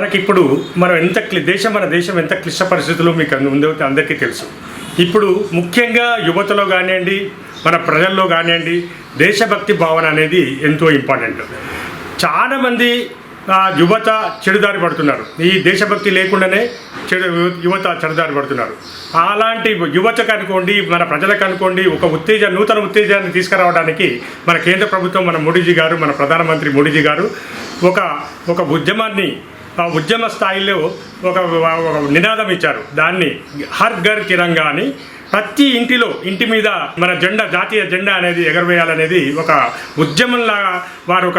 మనకిప్పుడు మనం మన దేశం ఎంత క్లిష్ట పరిస్థితుల్లో మీకు ఉందో అందరికీ తెలుసు. ఇప్పుడు ముఖ్యంగా యువతలో కానివ్వండి, మన ప్రజల్లో కానివ్వండి, దేశభక్తి భావన అనేది ఎంతో ఇంపార్టెంట్. చాలామంది యువత చెడుదారి పడుతున్నారు. ఈ దేశభక్తి లేకుండానే యువత చెడుదారి పడుతున్నారు. అలాంటి యువతకు అనుకోండి, మన ప్రజలకు అనుకోండి, ఒక నూతన ఉత్తేజాన్ని తీసుకురావడానికి మన కేంద్ర ప్రభుత్వం, మన మోడీజీ గారు, మన ప్రధానమంత్రి మోడీజీ గారు ఒక ఉద్యమాన్ని ఉద్యమ స్థాయిలో ఒక నినాదం ఇచ్చారు. దాన్ని హర్ ఘర్ తిరంగా అని ప్రతి ఇంటి మీద మన జాతీయ జెండా అనేది ఎగరవేయాలనేది ఒక ఉద్యమంలాగా వారు ఒక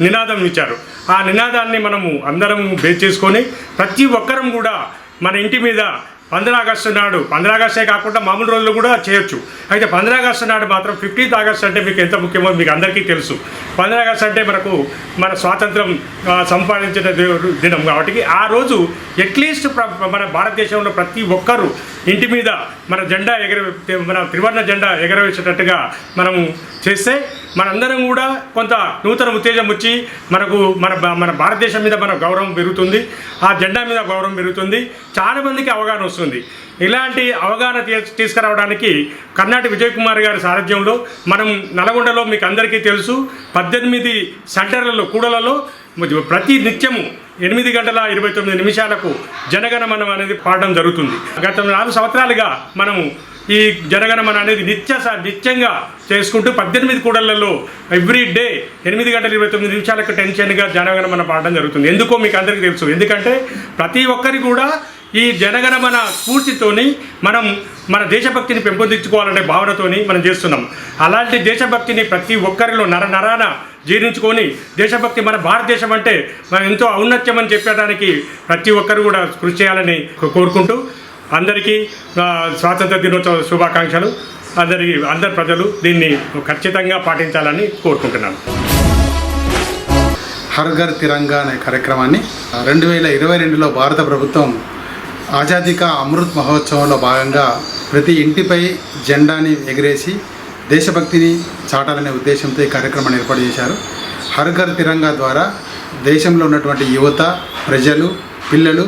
నినాదం ఇచ్చారు. ఆ నినాదాన్ని మనము అందరం బేస్ చేసుకొని ప్రతి ఒక్కరం కూడా మన ఇంటి మీద 15 ఆగస్టు నాడు, 15 ఆగస్టే కాకుండా మామూలు రోజులు కూడా చేయొచ్చు. అయితే 15 ఆగస్టు నాడు మాత్రం 15th ఆగస్ట్ అంటే మీకు ఎంత ముఖ్యమో మీకు అందరికీ తెలుసు. 15 ఆగస్ట్ అంటే మన స్వాతంత్రం సంపాదించిన దినం కాబట్టి ఆ రోజు అట్లీస్ట్ మన భారతదేశంలో ప్రతి ఒక్కరూ ఇంటి మీద మన త్రివర్ణ జెండా ఎగరవేసేటట్టుగా మనము చేస్తే మనందరం కూడా కొంత నూతన ఉత్తేజం వచ్చి మన భారతదేశం మీద మన గౌరవం పెరుగుతుంది, ఆ జెండా మీద గౌరవం పెరుగుతుంది, చాలామందికి అవగాహన వస్తుంది. ఇలాంటి అవగాహన తీసుకురావడానికి కర్ణాటి విజయ్ కుమార్ గారి సారథ్యంలో మనం నల్గొండలో మీకు అందరికీ తెలుసు 18 సెంటర్లలో కూడలలో ప్రతి నిత్యము 8 గంటల 29 నిమిషాలకు జనగణమన అనేది పాడడం జరుగుతుంది. గత 4 సంవత్సరాలుగా మనము ఈ జనగణమన అనేది నిత్యంగా చేసుకుంటూ 18 కూడళ్లలో ఎవ్రీ డే 8 గంటల 29 నిమిషాలకు టెన్షన్గా జనగణమన పాడడం జరుగుతుంది. ఎందుకో మీకు అందరికీ తెలుసు. ఎందుకంటే ప్రతి ఒక్కరి కూడా ఈ జనగణమన స్ఫూర్తితోని మనం మన దేశభక్తిని పెంపొందించుకోవాలనే భావనతోని మనం చేస్తున్నాం. అలాంటి దేశభక్తిని ప్రతి ఒక్కరిలో నరాన జీర్ణించుకొని దేశభక్తి మన భారతదేశం అంటే మనం ఎంతో ఔన్నత్యం అని చెప్పడానికి ప్రతి ఒక్కరు కూడా కృషి చేయాలని కోరుకుంటూ అందరికీ స్వాతంత్ర దినోత్సవ శుభాకాంక్షలు. అందరి ప్రజలు దీన్ని ఖచ్చితంగా పాటించాలని కోరుకుంటున్నాను. హర్ ఘర్ తిరంగా అనే కార్యక్రమాన్ని 2022లో భారత ప్రభుత్వం ఆజాదీ కా అమృత్ మహోత్సవంలో భాగంగా ప్రతి ఇంటిపై జెండాని ఎగిరేసి దేశభక్తిని చాటాలనే ఉద్దేశంతో ఈ కార్యక్రమాన్ని ఏర్పాటు చేశారు. హర్ ఘర్ తిరంగా ద్వారా దేశంలో ఉన్నటువంటి యువత, ప్రజలు, పిల్లలు,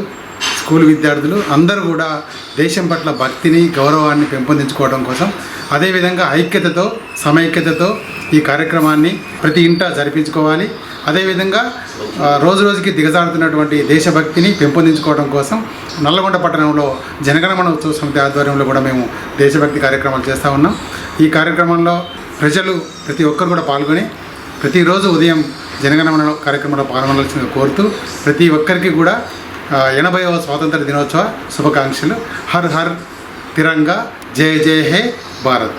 స్కూల్ విద్యార్థులు అందరూ కూడా దేశం పట్ల భక్తిని, గౌరవాన్ని పెంపొందించుకోవడం కోసం, అదేవిధంగా ఐక్యతతో, సమైక్యతతో ఈ కార్యక్రమాన్ని ప్రతి ఇంటా జరిపించుకోవాలి. అదేవిధంగా రోజుకి దిగజారుతున్నటువంటి దేశభక్తిని పెంపొందించుకోవడం కోసం నల్లగొండ పట్టణంలో జనగణమన ఉత్సవ సమితి ఆధ్వర్యంలో కూడా మేము దేశభక్తి కార్యక్రమాలు చేస్తూ ఉన్నాం. ఈ కార్యక్రమంలో ప్రజలు ప్రతి ఒక్కరు కూడా పాల్గొని ప్రతిరోజు ఉదయం జనగణమన కార్యక్రమంలో పాల్గొనాల్సిందిగా కోరుతూ ప్రతి ఒక్కరికి కూడా 80వ స్వాతంత్ర దినోత్సవ శుభాకాంక్షలు. హర్ హర్ తిరంగా, జయ జయ హే భారత్.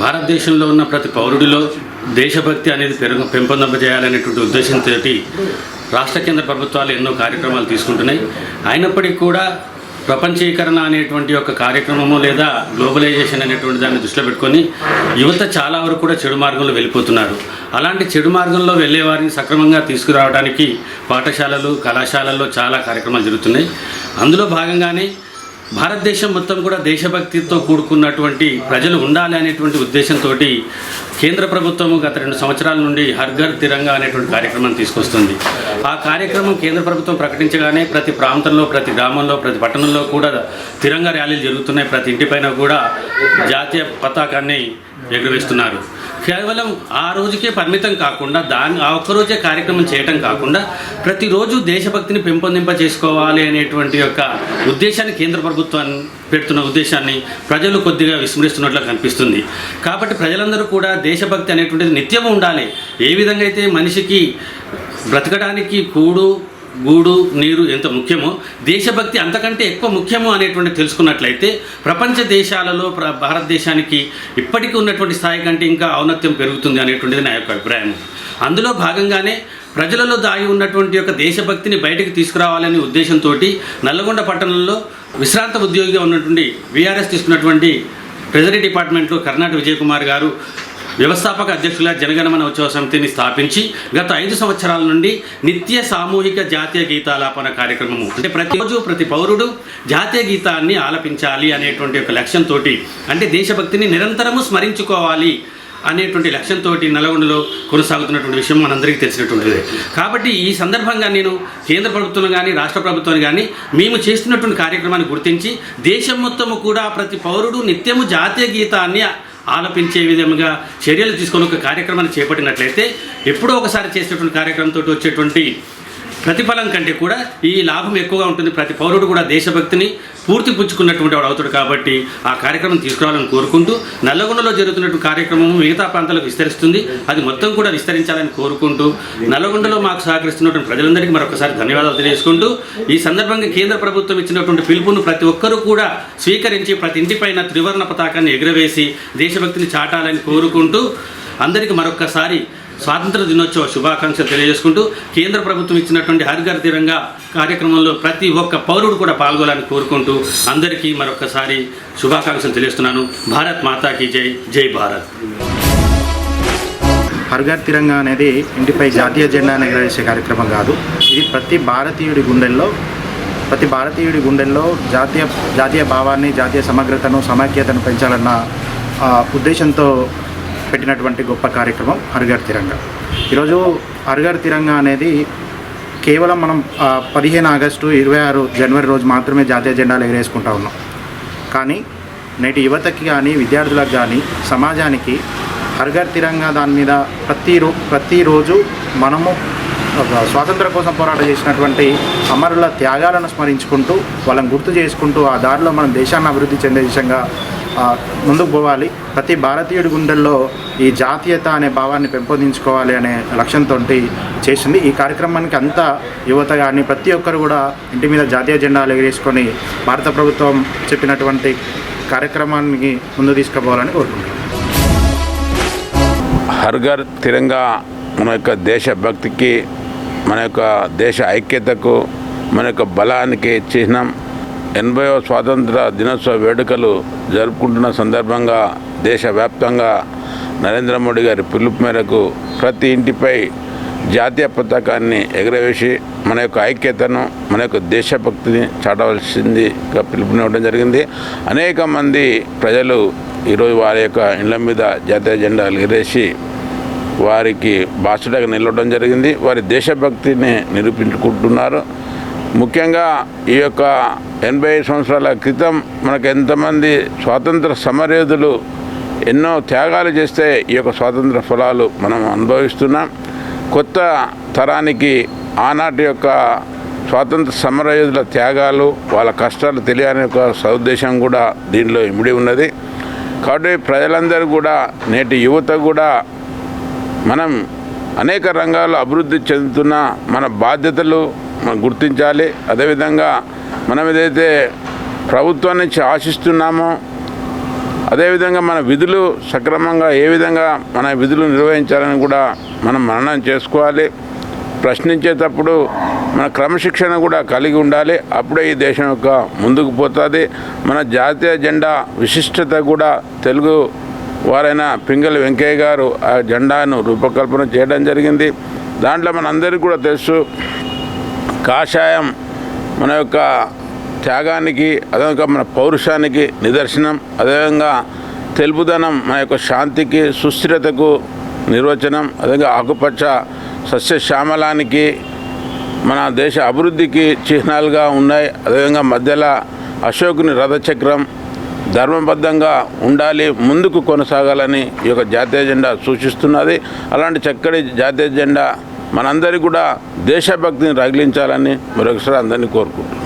భారతదేశంలో ఉన్న ప్రతి పౌరుడిలో దేశభక్తి అనేది పెంపొందింపజేయాలనేటువంటి ఉద్దేశంతో రాష్ట్ర కేంద్ర ప్రభుత్వాలు ఎన్నో కార్యక్రమాలు తీసుకుంటున్నాయి. అయినప్పటికీ కూడా ప్రపంచీకరణ అనేటువంటి ఒక కార్యక్రమము లేదా గ్లోబలైజేషన్ అనేటువంటి దాన్ని దృష్టిలో పెట్టుకొని యువత చాలా వరకు కూడా చెడు మార్గంలో వెళ్ళిపోతున్నారు. అలాంటి చెడు మార్గంలో వెళ్ళే వారిని సక్రమంగా తీసుకురావడానికి పాఠశాలలు, కళాశాలల్లో చాలా కార్యక్రమాలు జరుగుతున్నాయి. అందులో భాగంగానే భారతదేశం మొత్తం కూడా దేశభక్తితో కూడుకున్నటువంటి ప్రజలు ఉండాలి అనేటువంటి ఉద్దేశంతో కేంద్ర ప్రభుత్వము గత 2 సంవత్సరాల నుండి హర్ ఘర్ తిరంగా అనేటువంటి కార్యక్రమాన్ని తీసుకొస్తుంది. ఆ కార్యక్రమం కేంద్ర ప్రభుత్వం ప్రకటించగానే ప్రతి ప్రాంతంలో, ప్రతి గ్రామంలో, ప్రతి పట్టణంలో కూడా తిరంగా ర్యాలీలు జరుగుతున్నాయి. ప్రతి ఇంటిపైన కూడా జాతీయ పతాకాన్ని ఎగురవేస్తున్నారు. కేవలం ఆ రోజుకే పరిమితం కాకుండా ఆ ఒక్కరోజే కార్యక్రమం చేయటం కాకుండా ప్రతిరోజు దేశభక్తిని చేసుకోవాలి అనేటువంటి యొక్క ఉద్దేశాన్ని కేంద్ర ప్రభుత్వాన్ని పెడుతున్న ఉద్దేశాన్ని ప్రజలు కొద్దిగా విస్మరిస్తున్నట్లు కనిపిస్తుంది. కాబట్టి ప్రజలందరూ కూడా దేశభక్తి అనేటువంటిది నిత్యం ఉండాలి. ఏ విధంగా అయితే మనిషికి బ్రతకడానికి గూడు, నీరు ఎంత ముఖ్యమో దేశభక్తి అంతకంటే ఎక్కువ ముఖ్యము అనేటువంటి తెలుసుకున్నట్లయితే ప్రపంచ దేశాలలో భారతదేశానికి ఇప్పటికీ ఉన్నటువంటి స్థాయి కంటే ఇంకా ఔన్నత్యం పెరుగుతుంది అనేటువంటిది నా యొక్క అభిప్రాయం. అందులో భాగంగానే ప్రజలలో దాగి ఉన్నటువంటి యొక్క దేశభక్తిని బయటకు తీసుకురావాలనే ఉద్దేశంతో నల్లగొండ పట్టణంలో విశ్రాంత ఉద్యోగిగా ఉన్నటువంటి వీఆర్ఎస్ తీసుకున్నటువంటి ట్రెజరీ డిపార్ట్మెంట్లో కర్ణాటి విజయ్ కుమార్ గారు వ్యవస్థాపక అధ్యక్షులుగా జనగణమన ఉత్సవ సమితిని స్థాపించి గత 5 సంవత్సరాల నుండి నిత్య సామూహిక జాతీయ గీతాలాపన కార్యక్రమము, అంటే ప్రతిరోజు ప్రతి పౌరుడు జాతీయ గీతాన్ని ఆలపించాలి అనేటువంటి ఒక లక్ష్యంతో, అంటే దేశభక్తిని నిరంతరము స్మరించుకోవాలి అనేటువంటి లక్ష్యంతో నల్గొండలో కొనసాగుతున్నటువంటి విషయం మనందరికీ తెలిసినటువంటిదే. కాబట్టి ఈ సందర్భంగా నేను కేంద్ర ప్రభుత్వం కానీ రాష్ట్ర ప్రభుత్వం కానీ మేము చేస్తున్నటువంటి కార్యక్రమాన్ని గుర్తించి దేశం మొత్తము కూడా ప్రతి పౌరుడు నిత్యము జాతీయ గీతాన్ని ఆలపించే విధంగా చర్యలు తీసుకొని ఒక కార్యక్రమాన్ని చేపట్టినట్లయితే ఎప్పుడో ఒకసారి చేసేటువంటి కార్యక్రమంతో వచ్చేటువంటి ప్రతిఫలం కంటే కూడా ఈ లాభం ఎక్కువగా ఉంటుంది. ప్రతి పౌరుడు కూడా దేశభక్తిని పూర్తి పుచ్చుకున్నటువంటి వాడు అవుతాడు. కాబట్టి ఆ కార్యక్రమం తీసుకురావాలని కోరుకుంటూ నల్లగొండలో జరుగుతున్నటువంటి కార్యక్రమం మిగతా ప్రాంతాలకు విస్తరిస్తుంది. అది మొత్తం కూడా విస్తరించాలని కోరుకుంటూ నల్లగొండలో మాకు సహకరిస్తున్నటువంటి ప్రజలందరికీ మరొకసారి ధన్యవాదాలు తెలియజేసుకుంటూ ఈ సందర్భంగా కేంద్ర ప్రభుత్వం ఇచ్చినటువంటి పిలుపును ప్రతి ఒక్కరూ కూడా స్వీకరించి ప్రతి ఇంటిపైన త్రివర్ణ పతాకాన్ని ఎగురవేసి దేశభక్తిని చాటాలని కోరుకుంటూ అందరికీ మరొకసారి స్వాతంత్ర దినోత్సవ శుభాకాంక్షలు తెలియజేసుకుంటూ కేంద్ర ప్రభుత్వం ఇచ్చినటువంటి హర్ ఘర్ తిరంగా కార్యక్రమంలో ప్రతి ఒక్క పౌరుడు కూడా పాల్గొనాలని కోరుకుంటూ అందరికీ మరొకసారి శుభాకాంక్షలు తెలియజేస్తున్నాను. భారత్ మాతాకి జై, జై భారత్. హర్ ఘర్ తిరంగా అనేది ఇంటిపై జాతీయ జెండాను ఎగరవేసే కార్యక్రమం కాదు. ఇది ప్రతి భారతీయుడి గుండెల్లో జాతీయ భావాన్ని, జాతీయ సమగ్రతను, సమైక్యతను పెంచాలన్న ఉద్దేశంతో పెట్టినటువంటి గొప్ప కార్యక్రమం హర్ ఘర్ తిరంగా. ఈరోజు హర్ ఘర్ తిరంగా అనేది కేవలం మనం 15 ఆగస్టు 26 జనవరి రోజు మాత్రమే జాతీయ జెండాలు ఎగరేసుకుంటా ఉన్నాం. కానీ నేటి యువతకి కానీ విద్యార్థులకు కానీ సమాజానికి హర్ ఘర్ తిరంగా దాని మీద ప్రతిరోజు మనము స్వాతంత్రం కోసం పోరాటం చేసినటువంటి అమరుల త్యాగాలను స్మరించుకుంటూ వాళ్ళని గుర్తు చేసుకుంటూ ఆ దారిలో మనం దేశాన్ని అభివృద్ధి చెందే దిశగా ముందుకు పోవాలి. ప్రతి భారతీయుడి గుండెల్లో ఈ జాతీయత అనే భావాన్ని పెంపొందించుకోవాలి అనే లక్ష్యంతో చేసింది. ఈ కార్యక్రమానికి అంతా యువత కానీ ప్రతి ఒక్కరు కూడా ఇంటి మీద జాతీయ జెండాలు ఎగరేసుకొని భారత ప్రభుత్వం చెప్పినటువంటి కార్యక్రమానికి ముందు తీసుకుపోవాలని కోరుకుంటున్నాను. హర్ ఘర్ తిరంగా మన యొక్క దేశభక్తికి, మన యొక్క దేశ ఐక్యతకు, మన యొక్క బలానికి చిహ్నం. 80వ స్వాతంత్ర దినోత్సవ వేడుకలు జరుపుకుంటున్న సందర్భంగా దేశవ్యాప్తంగా నరేంద్ర మోడీ గారి పిలుపు మేరకు ప్రతి ఇంటిపై జాతీయ పతాకాన్ని ఎగరవేసి మన యొక్క ఐక్యతను, మన యొక్క దేశభక్తిని చాటవలసిందిగా పిలుపునివ్వడం జరిగింది. అనేక మంది ప్రజలు ఈరోజు వారి యొక్క ఇళ్ల మీద జాతీయ జెండాలు ఎగరేసి వారికి బాసుడగా నిలవడం జరిగింది. వారి దేశభక్తిని నిరూపించుకుంటున్నారు. ముఖ్యంగా ఈ యొక్క 85 సంవత్సరాల క్రితం మనకు ఎంతమంది స్వాతంత్ర సమరయోధులు ఎన్నో త్యాగాలు చేస్తే ఈ యొక్క స్వాతంత్ర ఫలాలు మనం అనుభవిస్తున్నాం. కొత్త తరానికి ఆనాటి యొక్క స్వాతంత్ర సమరయోధుల త్యాగాలు, వాళ్ళ కష్టాలు తెలియని ఒక సదుద్దేశం కూడా దీనిలో ఇమిడి ఉన్నది. కాబట్టి ప్రజలందరూ కూడా, నేటి యువత కూడా మనం అనేక రంగాల్లో అభివృద్ధి చెందుతున్న మన బాధ్యతలు మనం గుర్తించాలి. అదేవిధంగా మనం ఏదైతే ప్రభుత్వం నుంచి ఆశిస్తున్నామో అదేవిధంగా మన విధులు సక్రమంగా ఏ విధంగా మన విధులు నిర్వహించాలని కూడా మనం మననం చేసుకోవాలి. ప్రశ్నించేటప్పుడు మన క్రమశిక్షణ కూడా కలిగి ఉండాలి. అప్పుడే ఈ దేశం యొక్క ముందుకు పోతుంది. మన జాతీయ జెండా విశిష్టత కూడా తెలుగు వారైన పింగళి వెంకయ్య గారు ఆ జెండాను రూపకల్పన చేయడం జరిగింది. దాంట్లో మనందరికీ కూడా తెలుసు, కాషాయం మన యొక్క త్యాగానికి, అదేవిధంగా మన పౌరుషానికి నిదర్శనం. అదేవిధంగా తెలుపుదనం మన యొక్క శాంతికి, సుస్థిరతకు నిర్వచనం. అదేవిధంగా ఆకుపచ్చ సస్యశ్యామలానికి, మన దేశ అభివృద్ధికి చిహ్నాలుగా ఉన్నాయి. అదేవిధంగా మధ్యలో అశోకుని రథచక్రం ధర్మబద్ధంగా ఉండాలి, ముందుకు కొనసాగాలని ఈ యొక్క జాతీయ జెండా సూచిస్తున్నది. అలాంటి చక్కటి జాతీయ జెండా మనందరికీ కూడా దేశభక్తిని రగిలించాలని మరొకసారి అందరినీ కోరుకుంటున్నాం.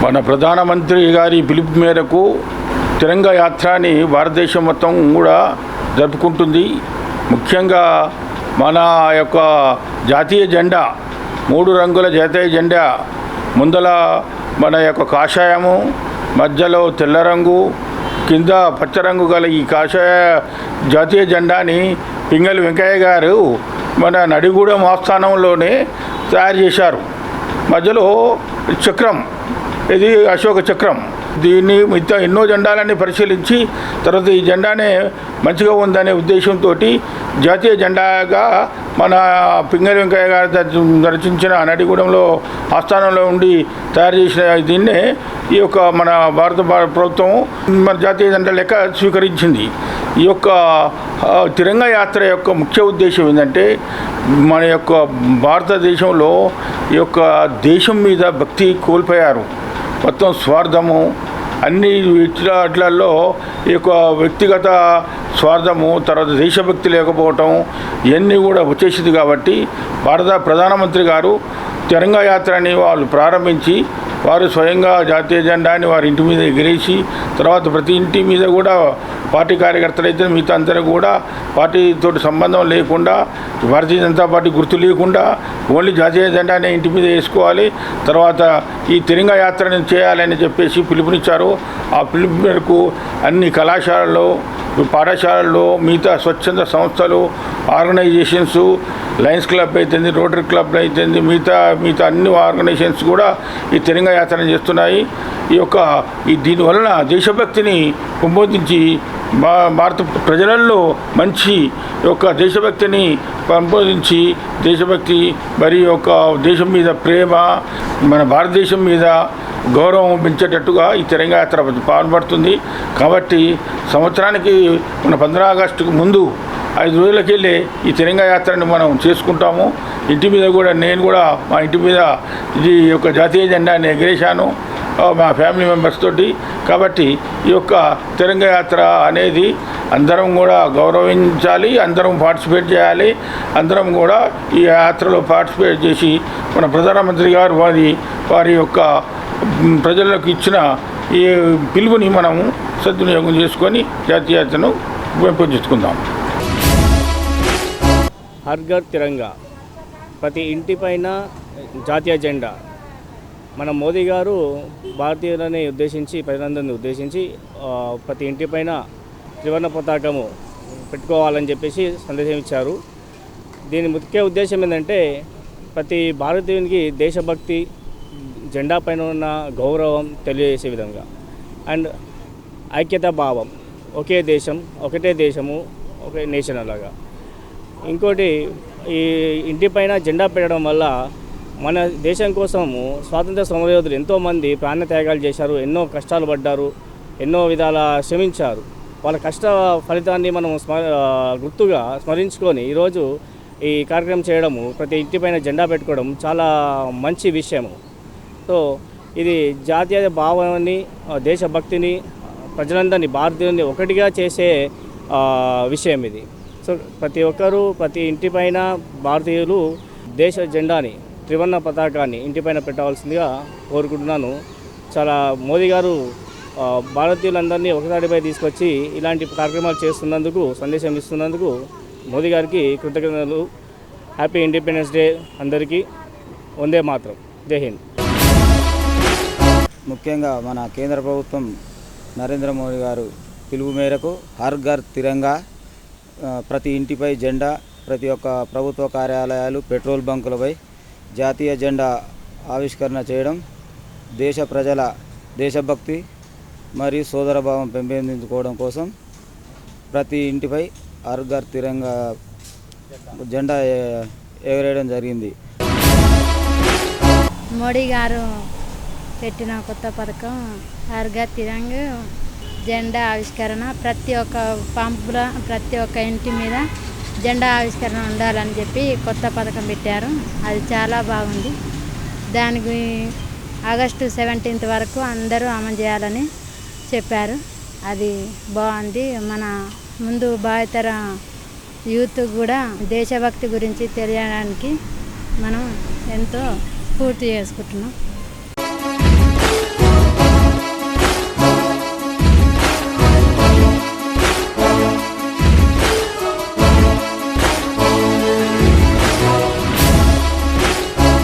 మన ప్రధానమంత్రి గారి పిలుపు మేరకు తిరంగా యాత్రని భారతదేశం మొత్తం కూడా జరుపుకుంటుంది. ముఖ్యంగా మన యొక్క జాతీయ జెండా 3 రంగుల జాతీయ జెండా ముందల మన యొక్క కాషాయము, మధ్యలో తెల్ల రంగు, కింద పచ్చ రంగు గల ఈ కాషాయ జాతీయ జెండాని పింగళి వెంకయ్య గారు మన నడిగూడెం ఆస్థానంలోనే తయారు చేశారు. మధ్యలో చక్రం, ఇది అశోక చక్రం. దీన్ని ఎన్నో జెండాలన్నీ పరిశీలించి తర్వాత ఈ జెండానే మంచిగా ఉందనే ఉద్దేశంతో జాతీయ జెండాగా మన పింగళి వెంకయ్య గారు రచించిన నడిగూడెంలో ఆస్థానంలో ఉండి తయారు చేసిన దీన్నే ఈ యొక్క మన భారత ప్రభుత్వం మన జాతీయ జెండా లెక్క స్వీకరించింది. ఈ యొక్క తిరంగా యాత్ర యొక్క ముఖ్య ఉద్దేశం ఏంటంటే మన యొక్క భారతదేశంలో ఈ యొక్క దేశం మీద భక్తి కోల్పోయారు. మొత్తం స్వార్థము అన్ని వాటిలలో ఈ యొక్క వ్యక్తిగత స్వార్థము, తర్వాత దేశభక్తి లేకపోవటం ఇవన్నీ కూడా వచ్చేసింది. కాబట్టి భారత ప్రధానమంత్రి గారు తిరంగా యాత్రని వాళ్ళు ప్రారంభించి వారు స్వయంగా జాతీయ జెండాని వారి ఇంటి మీద ఎగిరేసి, తర్వాత ప్రతి ఇంటి మీద కూడా పార్టీ కార్యకర్తలు అయితే మిగతా అందరూ కూడా పార్టీతో సంబంధం లేకుండా, భారతీయ జనతా పార్టీ గుర్తు లేకుండా ఓన్లీ జాతీయ జెండానే ఇంటి మీద వేసుకోవాలి, తర్వాత ఈ తిరంగా యాత్రని చేయాలని చెప్పేసి పిలుపునిచ్చారు. ఆ పిలుపు మేరకు అన్ని కళాశాలల్లో, పాఠశాలల్లో, మిగతా స్వచ్ఛంద సంస్థలు, ఆర్గనైజేషన్స్, లయన్స్ క్లబ్ అయితేంది, రోటరీ క్లబ్ అయితేంది, మిగతా అన్ని ఆర్గనైజేషన్స్ కూడా ఈ తిరంగా యాత్రను చేస్తున్నాయి. దీనివలన దేశభక్తిని పెంపొందించి భారత ప్రజలలో మంచి దేశభక్తిని పెంపొందించి దేశభక్తి మరి దేశం మీద ప్రేమ, మన భారతదేశం మీద గౌరవం పెంచేటట్టుగా ఈ తిరంగా యాత్ర పాల్పడుతుంది. కాబట్టి సంవత్సరానికి మన 15 ఆగస్టుకు ముందు 5 రోజులకి వెళ్ళి ఈ తిరంగా యాత్రని మనం చేసుకుంటాము. ఇంటి మీద కూడా నేను కూడా మా ఇంటి మీద ఈ జాతీయ జెండాని ఎగరేశాను మా ఫ్యామిలీ మెంబర్స్ తోటి. కాబట్టి ఈ తిరంగా యాత్ర అనేది అందరం కూడా గౌరవించాలి, అందరం పార్టిసిపేట్ చేయాలి. అందరం కూడా ఈ యాత్రలో పార్టిసిపేట్ చేసి మన ప్రధానమంత్రి గారు వారి ప్రజలకు ఇచ్చిన ఈ పిలుపుని మనము సద్వినియోగం చేసుకొని జాతీయ యాత్రను పెంపొందించుకుందాం. హర్ ఘర్ తిరంగా, ప్రతి ఇంటిపైన జాతీయ జెండా. మన మోదీ గారు భారతీయులని ఉద్దేశించి, ప్రజలందరినీ ఉద్దేశించి ప్రతి ఇంటిపైన త్రివర్ణ పతాకము పెట్టుకోవాలని చెప్పేసి సందేశం ఇచ్చారు. దీని ముఖ్య ఉద్దేశం ఏంటంటే ప్రతి భారతీయునికి దేశభక్తి, జెండా పైన ఉన్న గౌరవం తెలియజేసే విధంగా, అండ్ ఐక్యతా భావం, ఒకే దేశం, ఒకటే దేశము, ఒకే నేషన్ అలాగా. ఇంకోటి, ఈ ఇంటిపైన జెండా పెట్టడం వల్ల మన దేశం కోసము స్వాతంత్ర సమరయోధులు ఎంతోమంది ప్రాణత్యాగాలు చేశారు, ఎన్నో కష్టాలు పడ్డారు, ఎన్నో విధాల శ్రమించారు. వాళ్ళ కష్ట ఫలితాన్ని మనం గుర్తుగా స్మరించుకొని ఈరోజు ఈ కార్యక్రమం చేయడము, ప్రతి ఇంటిపైన జెండా పెట్టుకోవడం చాలా మంచి విషయము. సో ఇది జాతీయ భావాన్ని, దేశభక్తిని, ప్రజలందరినీ, భారతీయుల్ని ఒకటిగా చేసే విషయం ఇది. సో ప్రతి ఒక్కరూ ప్రతి ఇంటిపైన భారతీయులు దేశ జెండాని, త్రివర్ణ పతాకాన్ని ఇంటిపైన పెట్టవలసిందిగా కోరుకుంటున్నాను. చాలా మోదీ గారు భారతీయులందరినీ ఒకసారిపై తీసుకొచ్చి ఇలాంటి కార్యక్రమాలు చేస్తున్నందుకు, సందేశం ఇస్తున్నందుకు మోదీ గారికి కృతజ్ఞతలు. హ్యాపీ ఇండిపెండెన్స్ డే అందరికీ. వందే మాతరం. జై హింద్. ముఖ్యంగా మన కేంద్ర ప్రభుత్వం నరేంద్ర మోదీ గారు పిలుపు మేరకు హర్ ఘర్ తిరంగా, ప్రతి ఇంటిపై జెండా, ప్రతి ఒక్క ప్రభుత్వ కార్యాలయాలు, పెట్రోల్ బంకులపై జాతీయ జెండా ఆవిష్కరణ చేయడం దేశ ప్రజల దేశభక్తి మరియు సోదరభావం పెంపొందించుకోవడం కోసం ప్రతి ఇంటిపై హర్ ఘర్ తిరంగా జెండా ఎగరేయడం జరిగింది. మోడీ గారు పెట్టిన కొత్త పథకం హర్ ఘర్ తిరంగా జెండా ఆవిష్కరణ. ప్రతి ఒక్క పంపుల, ప్రతి ఒక్క ఇంటి మీద జెండా ఆవిష్కరణ ఉండాలని చెప్పి కొత్త పథకం పెట్టారు. అది చాలా బాగుంది. దానికి ఆగస్టు 17 వరకు అందరూ అమలు చేయాలని చెప్పారు. అది బాగుంది. మన ముందు భావితర యూత్ కూడా దేశభక్తి గురించి తెలియడానికి మనం ఎంతో స్ఫూర్తి చేసుకుంటున్నాం.